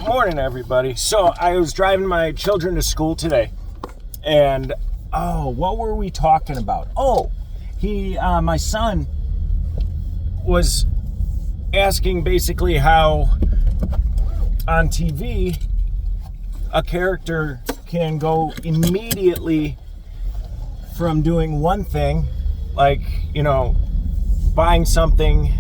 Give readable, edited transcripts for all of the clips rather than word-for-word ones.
Morning, everybody. So I was driving my children to school today, and what were we talking about? My son was asking basically how on TV a character can go immediately from doing one thing, like, buying something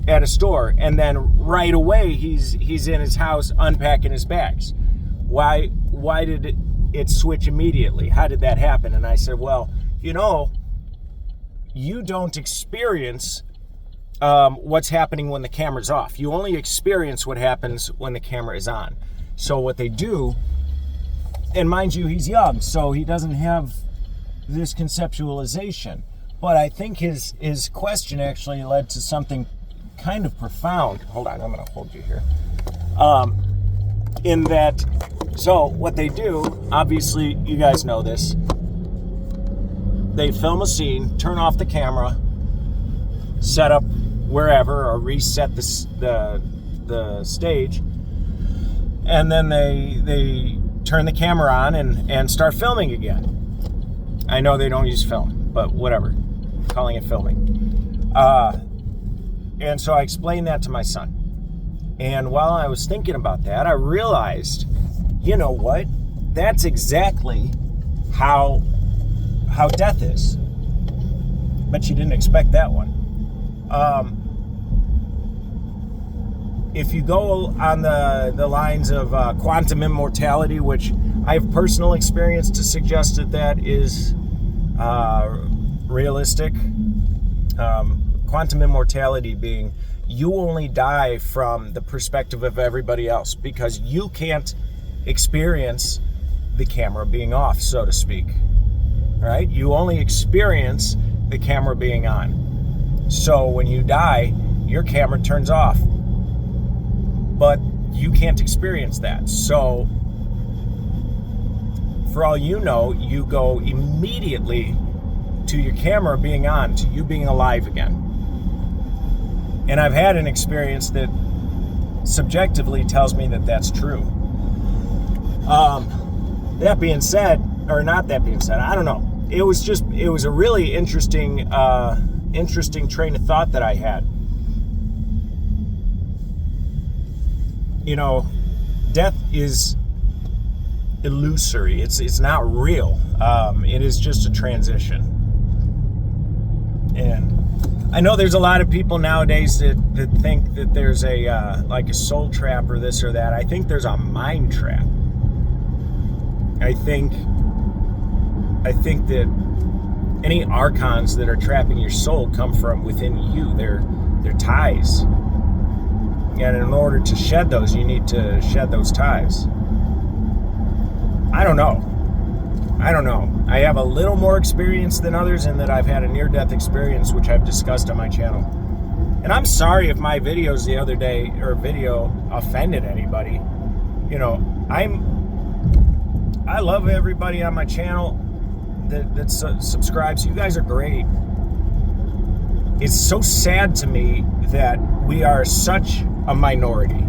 at a store, and then right away he's in his house unpacking his bags. Why did it switch immediately? How did that happen? And I said, well, you don't experience what's happening when the camera's off. You only experience what happens when the camera is on. So what they do, and mind you, he's young, so he doesn't have this conceptualization, but I think his question actually led to something kind of profound. Hold on, I'm going to hold you here. In that, so what they do, obviously, you guys know this. They film a scene, turn off the camera, set up wherever, or reset the stage, and then they turn the camera on and start filming again. I know they don't use film, but whatever. I'm calling it filming. And so I explained that to my son. And while I was thinking about that, I realized, you know what? That's exactly how death is. But you didn't expect that one. If you go on the lines of quantum immortality, which I have personal experience to suggest that is realistic, quantum immortality being you only die from the perspective of everybody else because you can't experience the camera being off, so to speak. Right? You only experience the camera being on. So when you die, your camera turns off. But you can't experience that. So for all you know, you go immediately to your camera being on, to you being alive again. And I've had an experience that subjectively tells me that that's true. That being said, or not that being said, I don't know. It was a really interesting train of thought that I had. Death is illusory. It's not real. It is just a transition. And I know there's a lot of people nowadays that think that there's like a soul trap or this or that. I think there's a mind trap. I think that any archons that are trapping your soul come from within you. They're ties. And in order to shed those, you need to shed those ties. I don't know. I have a little more experience than others in that I've had a near-death experience, which I've discussed on my channel. And I'm sorry if my videos the other day, or video, offended anybody. I love everybody on my channel that subscribes. You guys are great. It's so sad to me that we are such a minority,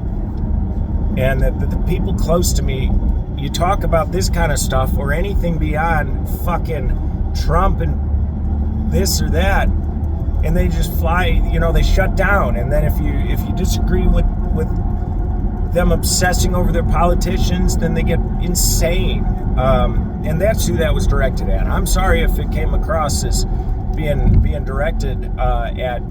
and that the people close to me, you talk about this kind of stuff or anything beyond fucking Trump and this or that, and they just fly, they shut down. And then if you disagree with them obsessing over their politicians, then they get insane. And that's who that was directed at. I'm sorry if it came across as being directed at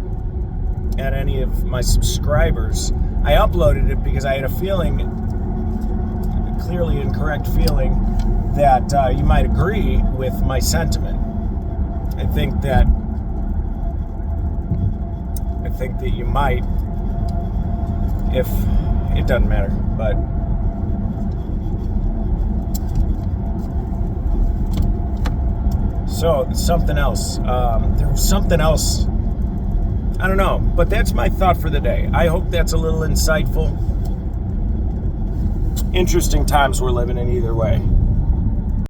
any of my subscribers. I uploaded it because I had a feeling, a clearly incorrect feeling, that you might agree with my sentiment. I think that you might, if it doesn't matter, but so something else. There was something else. I don't know, but that's my thought for the day. I hope that's a little insightful. Interesting times we're living in either way.